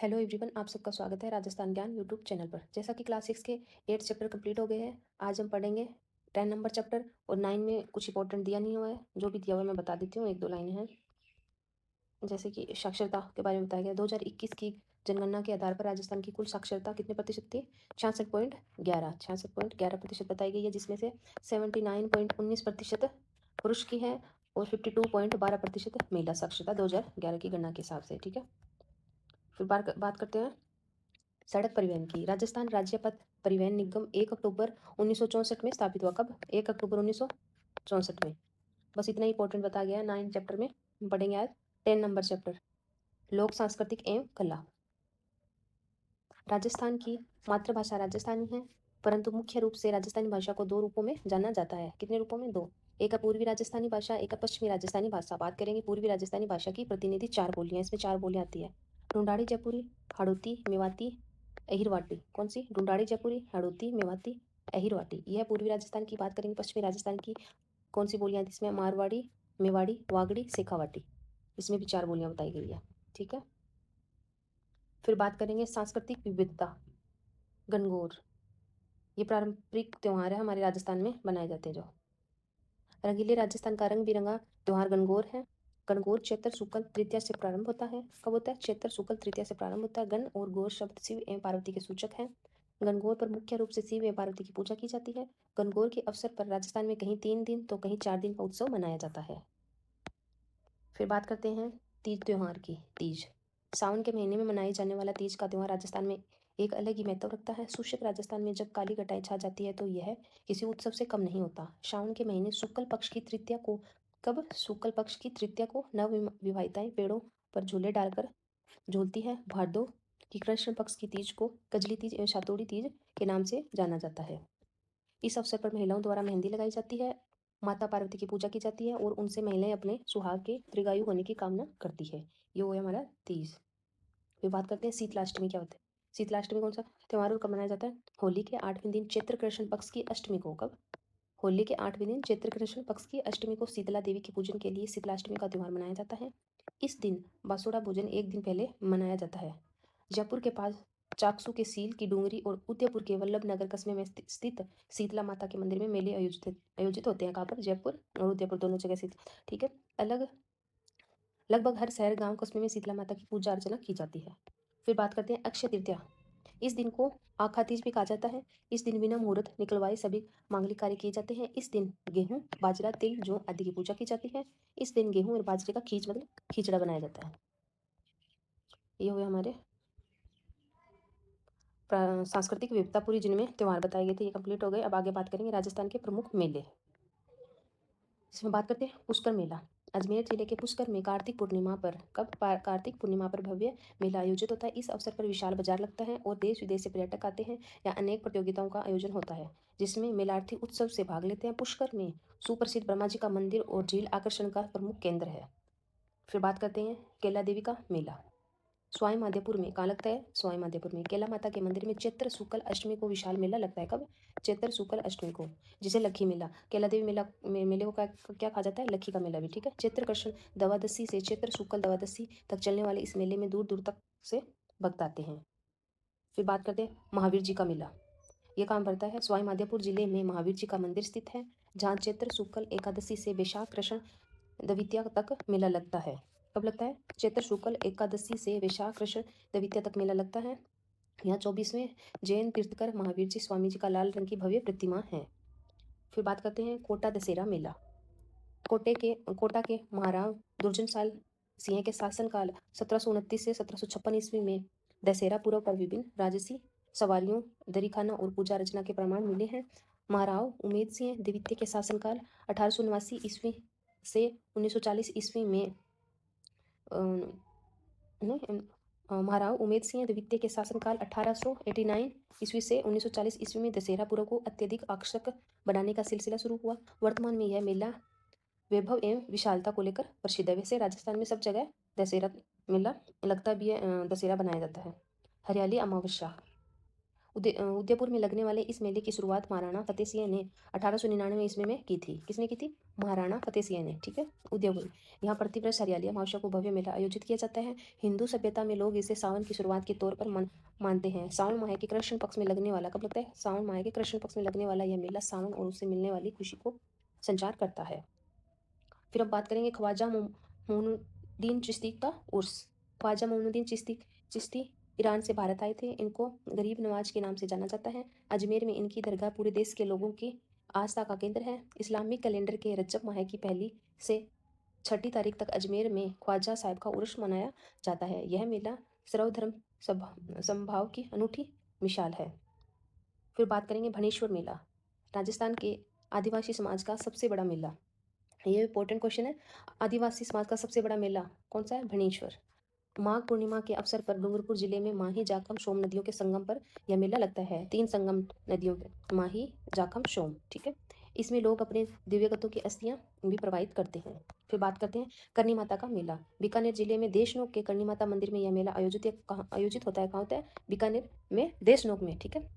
Hello everyone, आप सबका स्वागत है राजस्थान ज्ञान यूट्यूब चैनल पर। जैसा कि क्लास 6 के 8 चैप्टर कंप्लीट हो गए हैं, आज हम पढ़ेंगे 10 नंबर चैप्टर। और 9 में कुछ इंपॉर्टेंट दिया नहीं हुआ है, जो भी दिया हुआ है मैं बता देती हूँ, एक दो लाइनें हैं। जैसे कि साक्षरता के बारे में बताया गया, 2021 की जनगणना के आधार पर राजस्थान की कुल साक्षरता कितने प्रतिशत थी? 66.11% बताई गई है, जिसमें से 79.19% पुरुष की है और 52.12% महिला साक्षरता 2011 की गणना के हिसाब से। ठीक है, फिर बात करते हैं सड़क परिवहन की। राजस्थान राज्य पथ परिवहन निगम 1 अक्टूबर 1964 में स्थापित हुआ। कब? 1 अक्टूबर 1964 में। बस इतना ही इंपॉर्टेंट बताया गया है 9 चैप्टर में। हम पढ़ेंगे आज 10 नंबर चैप्टर, लोक सांस्कृतिक एवं कला। राजस्थान की मातृभाषा राजस्थानी है, परंतु मुख्य रूप से राजस्थानी भाषा को दो रूपों में जाना जाता है। कितने रूपों में? दो। एक है पूर्वी राजस्थानी भाषा, एक है पश्चिमी राजस्थानी भाषा। बात करेंगे पूर्वी राजस्थानी भाषा की। प्रतिनिधि 4 बोलियां, इसमें 4 बोलियां आती है। ढूंढाड़ी जयपुरी, हाड़ौती, मेवाती, अहिरवाटी। कौन सी? ढूंढाड़ी जयपुरी, हाड़ौती, मेवाती, अहिरवाटी। यह पूर्वी राजस्थान की। बात करेंगे पश्चिमी राजस्थान की। कौन सी बोलियां आती है इसमें? मारवाड़ी, मेवाड़ी, वागड़ी, शेखावाटी। इसमें भी 4 बोलियां बताई गई है। ठीक है, फिर बात करेंगे सांस्कृतिक विविधता। गणगौर, ये पारंपरिक त्योहार है, हमारे राजस्थान में बनाए जाते हैं। जो रंगीले राजस्थान का रंग बिरंगा त्योहार गणगौर है। गणगौर चैत्र शुक्ल तृतीया से प्रारंभ होता है। कब होता है? चैत्र शुक्ल तृतीया से प्रारंभ होता है। गण और गौर शब्द शिव एवं पार्वती के सूचक हैं। गणगौर पर मुख्य रूप से शिव एवं पार्वती की पूजा की जाती है। गणगौर के अवसर पर राजस्थान में कहीं 3 दिन तो कहीं 4 दिन का उत्सव मनाया जाता है। फिर बात करते हैं तीज त्योहार की। तीज सावन के महीने में मनाए जाने वाला तीज का त्योहार राजस्थान में एक अलग ही महत्व रखता है। शुष्क राजस्थान में जब काली घटाएं छा जाती है तो यह किसी उत्सव से कम नहीं होता। सावन के महीने शुक्ल पक्ष की तृतीया को, कब? शुक्ल पक्ष की तृतीया को नव विवाहिताएं पेड़ों पर झूले डालकर झूलती है। भादो की कृष्ण पक्ष की तीज को कजली तीज एवं सातोड़ी तीज के नाम से जाना जाता है। इस अवसर पर महिलाओं द्वारा मेहंदी लगाई जाती है, माता पार्वती की पूजा की जाती है और उनसे महिलाएं अपने सुहाग के दीर्घायु होने की कामना करती है। ये हो गया हमारा तीज। फिर बात करते हैं शीतलाष्टमी क्या होता है। शीतलाष्टमी कौन सा त्योहार और कब मनाया जाता है? होली के 8वें दिन चैत्र कृष्ण पक्ष की अष्टमी को। कब? होली के 8वें दिन चैत्र कृष्ण पक्ष की अष्टमी को शीतला देवी के पूजन के लिए शीतलाष्टमी का त्योहार मनाया जाता है। इस दिन बासुड़ा भोजन एक दिन पहले मनाया जाता है। जयपुर के पास चाकसू के सील की डूंगरी और उदयपुर के वल्लभ नगर कस्बे में स्थित शीतला माता के मंदिर में मेले आयोजित होते हैं। कहाँ पर? जयपुर और उदयपुर दोनों जगह स्थित। ठीक है, अलग लगभग हर शहर गांव कस्बे में शीतला माता की पूजा अर्चना की जाती है। फिर बात करते हैं अक्षय तृतीया। इस दिन को आखा तीज भी कहा जाता है। इस दिन बिना मुहूर्त निकलवाए सभी मांगलिक कार्य किए जाते हैं। इस दिन गेहूं, बाजरा, तिल, जौ आदि की पूजा की जाती है। इस दिन गेहूं और बाजरे का खीच मतलब खिचड़ा बनाया जाता है। ये हुए हमारे सांस्कृतिक विविधता पूरी जिनमें त्योहार बताए गए थे, ये कंप्लीट हो गए। अब आगे बात करेंगे राजस्थान के प्रमुख मेले। इसमें बात करते हैं पुष्कर मेला। अजमेर जिले के पुष्कर में कार्तिक पूर्णिमा पर, कब? कार्तिक पूर्णिमा पर भव्य मेला आयोजित होता है। इस अवसर पर विशाल बाजार लगता है और देश विदेश से पर्यटक आते हैं। या अनेक प्रतियोगिताओं का आयोजन होता है जिसमें मेलार्थी उत्सव से भाग लेते हैं। पुष्कर में सुप्रसिद्ध ब्रह्मा जी का मंदिर और झील आकर्षण का प्रमुख केंद्र है। फिर बात करते हैं केला देवी का मेला। स्वाई माधोपुर में। कहाँ लगता है? स्वाई माधोपुर में केला माता के मंदिर में चैत्र शुक्ल अष्टमी को विशाल मेला लगता है। कब? चैत्र शुक्ल अष्टमी को, जिसे लक्खी मेला। केला देवी मेला मेले को क्या कहा जाता है? लक्खी का मेला भी। ठीक है, चैत्र कृष्ण द्वादशी से चैत्र शुक्ल द्वादशी तक चलने वाले इस मेले में दूर दूर तक से भक्त आते हैं। फिर बात करते हैं महावीर जी का मेला। ये कहाँ पड़ता है? स्वाई माधोपुर जिले में महावीर जी का मंदिर स्थित है, जहाँ चैत्र शुक्ल एकादशी से वैशाख कृष्ण द्वितीया तक मेला लगता है। कब लगता है? चैत्र शुक्ल एकादशी से वैशाख कृष्ण द्वितीया तक मेला लगता है। यहाँ 24वें जैन तीर्थकर महावीर जी स्वामी जी का लाल रंग की भव्य प्रतिमा है। फिर बात करते हैं कोटा दशहरा मेला। कोटा के महाराव दुर्जन साल सिंह के शासनकाल 1729 से 1756 ईस्वी में दशहरा पूर्व पर विभिन्न राजसी सवारियों, दरीखाना और पूजा अर्चना के प्रमाण मिले हैं। महाराव उमेद सिंह द्वितीय के शासनकाल 1879 ईस्वी से 1940 ईस्वी में महाराव उमेद सिंह द्वितीय के शासनकाल 1889 ईस्वी से 1940 ईस्वी में दशहरा पूर्व को अत्यधिक आकर्षक बनाने का सिलसिला शुरू हुआ। वर्तमान में यह मेला वैभव एवं विशालता को लेकर प्रसिद्ध है। वैसे राजस्थान में सब जगह दशहरा मेला लगता भी है, दशहरा बनाया जाता है। हरियाली अमावस्या। उदयपुर में लगने वाले इस मेले की शुरुआत महाराणा फतेह सिंह ने 1899 ईस्वी में की थी। किसने की थी? महाराणा फतेह सिंह ने। ठीक है, उदयपुर। यहाँ प्रतिवर्ष हरियाली अमावस्या को भव्य मेला आयोजित किया जाता है। हिंदू सभ्यता में लोग इसे सावन की शुरुआत के तौर पर मानते हैं। सावन माह के कृष्ण पक्ष में लगने वाला, कब लगता है? सावन माह के कृष्ण पक्ष में लगने वाला यह मेला सावन और उससे मिलने वाली खुशी को संचार करता है। फिर अब बात करेंगे ख्वाजा मोइनुद्दीन चिश्ती का उर्स। ख्वाजा मोइनुद्दीन चिश्ती ईरान से भारत आए थे। इनको गरीब नवाज के नाम से जाना जाता है। अजमेर में इनकी दरगाह पूरे देश के लोगों की आस्था का केंद्र है। इस्लामिक कैलेंडर के रजब माह की पहली से 6 तारीख तक अजमेर में ख्वाजा साहब का उर्स मनाया जाता है। यह मेला सर्वधर्म समभाव की अनूठी मिसाल है। फिर बात करेंगे भनेश्वर मेला, राजस्थान के आदिवासी समाज का सबसे बड़ा मेला। ये इंपॉर्टेंट क्वेश्चन है। आदिवासी समाज का सबसे बड़ा मेला कौन सा है? भनेश्वर। माघ पूर्णिमा के अवसर पर डूंगरपुर जिले में माही, जाखम, सोम नदियों के संगम पर यह मेला लगता है। 3 संगम नदियों माही, जाखम, सोम। ठीक है, इसमें लोग अपने दिव्यगतों की अस्थियां भी प्रवाहित करते हैं। फिर बात करते हैं करनी माता का मेला। बीकानेर जिले में देशनोक के करनी माता मंदिर में यह मेला आयोजित होता है। कहाँ होता है? बीकानेर में, देशनोक में। ठीक है,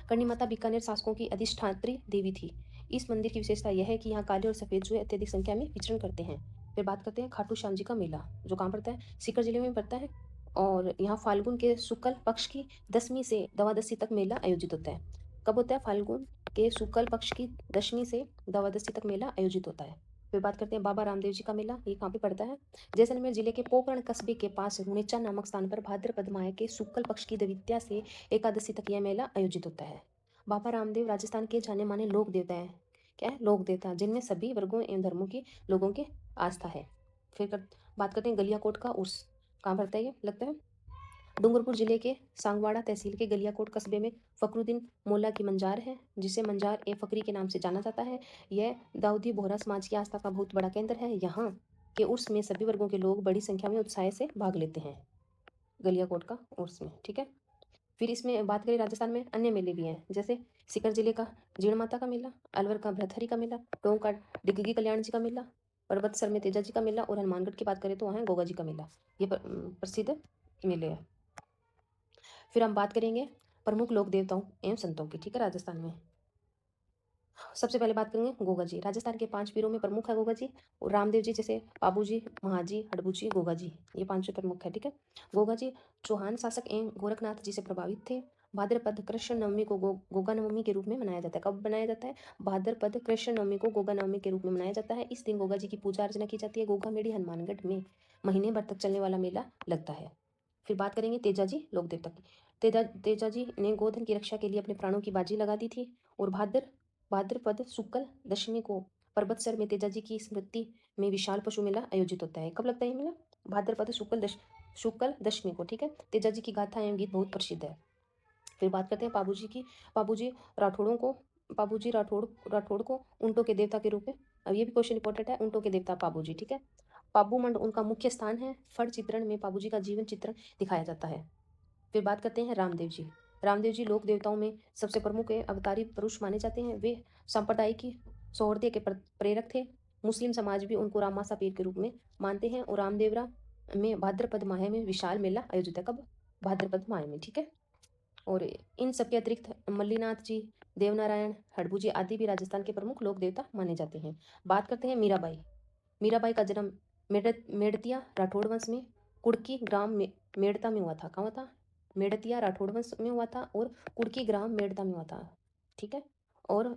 करनी माता बीकानेर शासकों की अधिष्ठात्री देवी थी। इस मंदिर की विशेषता यह है कि यहाँ काले और सफेद जुए अत्यधिक संख्या में विचरण करते हैं। फिर बात करते हैं खाटू श्याम जी का मेला, जो कहाँ पड़ता है? सीकर जिले में पड़ता है। और यहाँ फाल्गुन के शुक्ल पक्ष की 10वीं से द्वादशी तक मेला आयोजित होता है। कब होता है? फाल्गुन के शुक्ल पक्ष की 10वीं से द्वादशी तक मेला आयोजित होता है। फिर बात करते हैं बाबा रामदेव जी का मेला। ये कहाँ पे पड़ता है? जैसलमेर जिले के पोकरण कस्बे के पास रुणेचा नामक स्थान पर भाद्रपद माह के शुक्ल पक्ष की द्वितीया से एकादशी तक यह मेला आयोजित होता है। बाबा रामदेव राजस्थान के जाने माने लोक देवता हैं। क्या है? लोक देवता, जिनमें सभी वर्गों एवं धर्मों की लोगों की आस्था है। बात करते हैं गलियाकोट का उर्स। कहाँ पड़ता है ये? लगता है डूंगरपुर जिले के सांगवाड़ा तहसील के गलियाकोट कस्बे में फकरुद्दीन मोल्ला की मंजार है, जिसे मंजार ए फकरी के नाम से जाना जाता है। यह दाऊदी बोहरा समाज की आस्था का बहुत बड़ा केंद्र है। यहाँ के उर्स में सभी वर्गों के लोग बड़ी संख्या में उत्साह से भाग लेते हैं, गलियाकोट का उर्स में। ठीक है, फिर इसमें बात करें राजस्थान में अन्य मेले भी हैं, जैसे सीकर जिले का जीण माता का मेला, अलवर का भ्रतहरि का मेला, टोंक का डिग्गी कल्याण जी का मेला, पर्वतसर में तेजा जी का मेला, और हनुमानगढ़ की बात करें तो वहाँ है गोगा जी का मेला। ये प्रसिद्ध मेले हैं। फिर हम बात करेंगे प्रमुख लोक देवताओं एवं संतों की। ठीक है, राजस्थान में सबसे पहले बात करेंगे गोगा जी। राजस्थान के 5 पीरों में प्रमुख है गोगा जी, और रामदेव जी जैसे बाबू जी, महाजी, हडबू जी, गोगा जी, ये 5 प्रमुख है। ठीक है, गोगा जी चौहान शासक एवं गोरखनाथ जी से प्रभावित थे। भाद्रपद कृष्ण नवमी को गोगा नवमी के रूप में मनाया जाता है। कब मनाया जाता है? भाद्रपद कृष्ण नवमी को गोगा नवमी के रूप में मनाया जाता है। इस दिन गोगा जी की पूजा अर्चना की जाती है। गोगा मेड़ी हनुमानगढ़ में महीने भर तक चलने वाला मेला लगता है। फिर बात करेंगे तेजा जी लोक देवता की। तेजा जी ने गोधन की रक्षा के लिए अपने प्राणों की बाजी लगा दी थी। और भाद्रपद शुक्ल दशमी को पर्वतसर में तेजा जी की स्मृति में विशाल पशु मेला आयोजित होता है। कब लगता है ये मेला? भाद्रपद शुक्ल दशमी को। ठीक है, तेजा जी की गाथा एवं गीत बहुत प्रसिद्ध है। फिर बात करते हैं पाबू जी की। पाबू जी राठौड़ों को राठौड़ को ऊंटों के देवता के रूप में, अब ये भी क्वेश्चन इंपॉर्टेंट है, ऊंटों के देवता पाबू जी। ठीक है, पाबू मंड उनका मुख्य स्थान है। फड़ चित्रण में पाबू जी का जीवन चित्रण दिखाया जाता है। फिर बात करते हैं रामदेव जी। रामदेव जी लोक देवताओं में सबसे प्रमुख अवतारी पुरुष माने जाते हैं। वे सांप्रदायिक सौहार्द के प्रेरक थे। मुस्लिम समाज भी उनको रामासा पीर के रूप में मानते हैं। और रामदेवरा में भाद्रपद माह में विशाल मेला आयोजित है। कब? भाद्रपद माह में। ठीक है, और इन सबके अतिरिक्त मल्लीनाथ जी, देवनारायण, हडबू जी आदि भी राजस्थान के प्रमुख लोक देवता माने जाते हैं। बात करते हैं मीराबाई। मीराबाई का जन्म मेड़तिया राठौड़ वंश में कुड़की ग्राम मेड़ता में हुआ था। कहाँ हुआ था? मेड़तिया राठौड़ वंश में हुआ था, और कुड़की ग्राम मेड़ता में हुआ था। ठीक है, और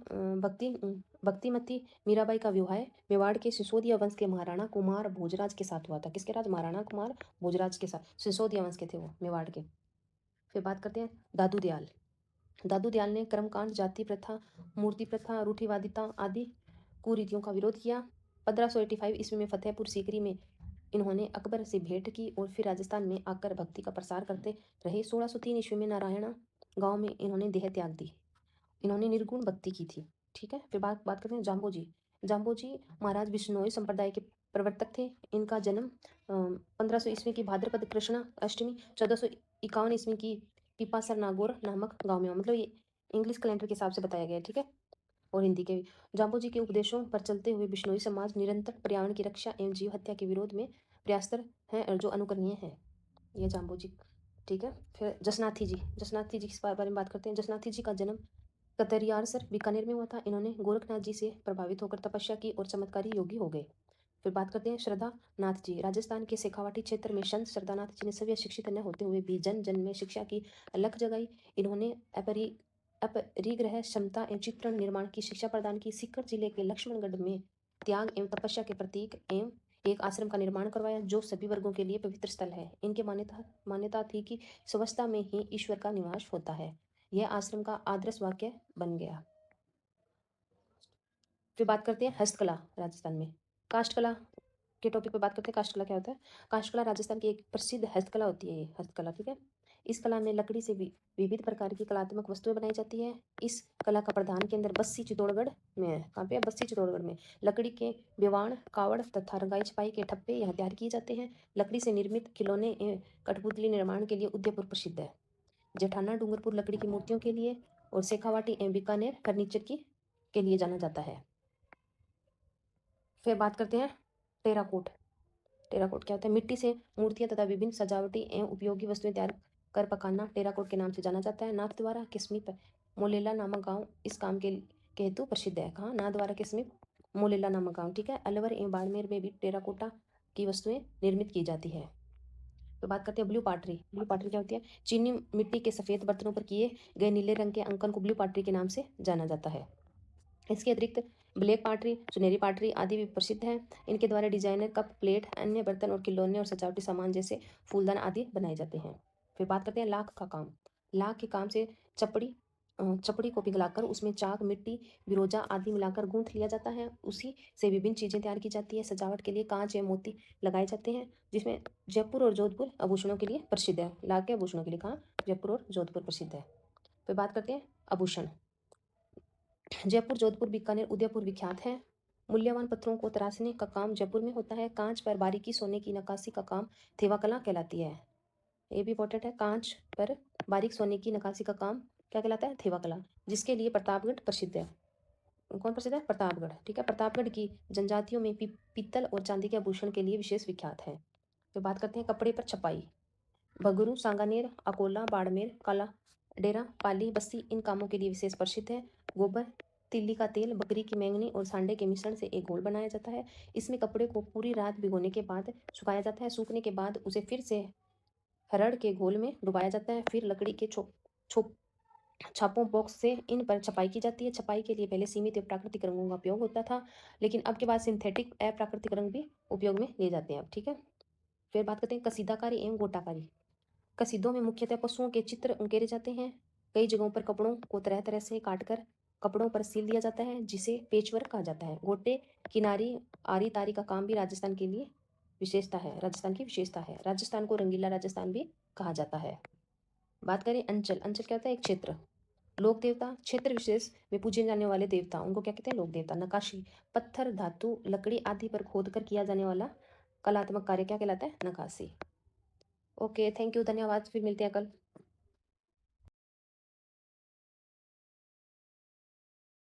भक्तिमती मीराबाई का विवाह मेवाड़ के सिसोदिया वंश के महाराणा कुमार भोजराज के साथ हुआ था। किसके राज? महाराणा कुमार भोजराज के साथ। सिसोदिया वंश के थे वो, मेवाड़ के। फिर बात करते हैं दादू दयाल। दादू दयाल ने कर्मकांड, जाति प्रथा, मूर्ति प्रथा, रूढ़िवादिता आदि कुरीतियों का विरोध किया। 1585 ईस्वी में फतेहपुर सीकरी में इन्होंने अकबर से भेंट की, और फिर राजस्थान में आकर भक्ति का प्रसार करते रहे। 1603 ईस्वी में नारायणा गांव में इन्होंने देह त्याग दी। इन्होंने निर्गुण भक्ति की थी। ठीक है, फिर बात करते हैं जाम्बो जी। जाम्बो जी महाराज बिश्नोई संप्रदाय के प्रवर्तक थे। इनका जन्म 1500 ईस्वी की भाद्रपद कृष्णा अष्टमी, 1451 ईस्वी की पिपासर नागौर नामक गांव में हुआ। मतलब ये इंग्लिश कैलेंडर के हिसाब से बताया गया है। ठीक है, और हिंदी के भी। जाम्बो जी के उपदेशों पर चलते हुए बिश्नोई समाज निरंतर पर्यावरण की रक्षा एवं जीव हत्या के विरोध में प्रयासतर है, जो अनुकरणीय है। ये जाम्बो जी ठीक है। फिर जसनाथी जी किस बारे में बात करते हैं। जसनाथी जी का जन्म कतरियारसर बीकानेर में हुआ था। इन्होंने गोरखनाथ जी से प्रभावित होकर तपस्या की और चमत्कारी योगी हो गए। फिर बात करते हैं श्रद्धा नाथ जी। राजस्थान के शेखावाटी क्षेत्र में संत श्रद्धानाथ जी ने सभी शिक्षित न होते हुए भी जन जन में शिक्षा की अलख जगाई। इन्होंने अपरिग्रह क्षमता एवं चित्रण निर्माण की शिक्षा प्रदान की। सीकर जिले के लक्ष्मणगढ़ में त्याग एवं तपस्या के प्रतीक एवं एक आश्रम का निर्माण करवाया जो सभी वर्गों के लिए पवित्र स्थल है। इनकी मान्यता थी कि स्वस्थता में ही ईश्वर का निवास होता है। यह आश्रम का आदर्श वाक्य बन गया। फिर बात करते हैं हस्तकला राजस्थान में। काष्ठकला के टॉपिक पे बात करते हैं। काष्ठकला क्या होता है। काष्ठकला राजस्थान की एक प्रसिद्ध हस्तकला होती है। ये हस्तकला ठीक है। इस कला में लकड़ी से विविध प्रकार की कलात्मक वस्तुएं बनाई जाती है। इस कला का प्रधान केंद्र बस्सी चित्तौड़गढ़ में है। कहाँ पे है? बस्सी चित्तौड़गढ़ में। लकड़ी के बिवाण कावड़ तथा रंगाई छपाई के ठप्पे यहाँ तैयार किए जाते हैं। लकड़ी से निर्मित खिलौने एवं कठपुतली निर्माण के लिए उदयपुर प्रसिद्ध है। जेठाना डूंगरपुर लकड़ी की मूर्तियों के लिए और शेखावाटी एवं बीकानेर फर्नीचर की के लिए जाना जाता है। फिर बात करते हैं टेराकोट। टेराकोट क्या होता है। मिट्टी से मूर्तियां तथा विभिन्न सजावटी एवं उपयोगी वस्तुएं तैयार कर पकाना टेराकोट के नाम से जाना जाता है। नाथद्वारा के समीप मोलेला नामक गांव इस काम के हेतु प्रसिद्ध है। कहाँ? नाथद्वारा के समीप मोलेला नामक गांव ठीक है। अलवर एवं बाड़मेर में भी टेराकोटा की वस्तुएं निर्मित की जाती है। तो बात करते हैं ब्लू पाटरी। ब्लू पाटरी क्या होती है। चीनी मिट्टी के सफेद बर्तनों पर किए गए नीले रंग के अंकन को ब्लू पाटरी के नाम से जाना जाता है। इसके अतिरिक्त ब्लैक पाटरी सुनहरी पाटरी आदि भी प्रसिद्ध हैं। इनके द्वारा डिजाइनर कप प्लेट अन्य बर्तन और खिलौने और सजावटी सामान जैसे फूलदान आदि बनाए जाते हैं। फिर बात करते हैं लाख का काम। लाख के काम से चपड़ी को पिघलाकर उसमें चाक मिट्टी बिरोजा आदि मिलाकर गूंथ लिया जाता है। उसी से विभिन्न चीजें तैयार की जाती है। सजावट के लिए कांच या मोती लगाए जाते हैं। जिसमें जयपुर और जोधपुर आभूषणों के लिए प्रसिद्ध है। लाख के आभूषणों के लिए कहाँ? जयपुर और जोधपुर प्रसिद्ध है। फिर बात करते हैं आभूषण। जयपुर जोधपुर बीकानेर उदयपुर विख्यात है। मूल्यवान पत्थरों को तराशने का काम जयपुर में होता है। कांच पर बारीकी सोने की नक्काशी का काम थेवा कला कहलाती है। ये भी इंपॉर्टेंट है। कांच पर बारीक सोने की नक्काशी का काम क्या कहलाता है? थेवा कला। जिसके लिए प्रतापगढ़ प्रसिद्ध है। कौन प्रसिद्ध है? प्रतापगढ़ ठीक है। प्रतापगढ़ की जनजातियों में पीतल और चांदी के आभूषण के लिए विशेष विख्यात है। तो बात करते हैं कपड़े पर छपाई। बगरू सांगानेर अकोला बाड़मेर काला डेरा पाली बस्सी इन कामों के लिए विशेष प्रसिद्ध है। गोबर तिल्ली का तेल बकरी की मैंगनी और सांडे के मिश्रण से एक घोल बनाया जाता है। इसमें कपड़े को पूरी रात भिगोने के बाद सुखाया जाता है। सूखने के बाद उसे फिर से हरड़ के घोल में डुबाया जाता है। फिर लकड़ी के छापों बॉक्स से इन पर छपाई की जाती है। छपाई के लिए पहले सीमित और प्राकृतिक रंगों का उपयोग होता था लेकिन अब के बाद सिंथेटिक अप्राकृतिक रंग भी उपयोग में लिए जाते हैं अब ठीक है। फिर बात करते हैं कसीदाकारी एवं गोटाकारी। कसीदों में मुख्यतः पशुओं के चित्र उकेरे जाते हैं। कई जगहों पर कपड़ों को तरह तरह से काटकर कपड़ों पर सील दिया जाता है जिसे पेचवर्क कहा जाता है। गोटे किनारी आरी तारी का काम भी राजस्थान के लिए विशेषता है। राजस्थान की विशेषता है। राजस्थान को रंगीला राजस्थान भी कहा जाता है। बात करें अंचल। अंचल क्या होता है? एक क्षेत्र। लोक देवता क्षेत्र विशेष में पूजे जाने वाले देवता उनको क्या कहते हैं? लोक देवता। नकाशी पत्थर धातु लकड़ी आदि पर खोद कर किया जाने वाला कलात्मक कार्य क्या कहलाता है? नकाशी। ओके थैंक यू धन्यवाद। फिर मिलते हैं कल।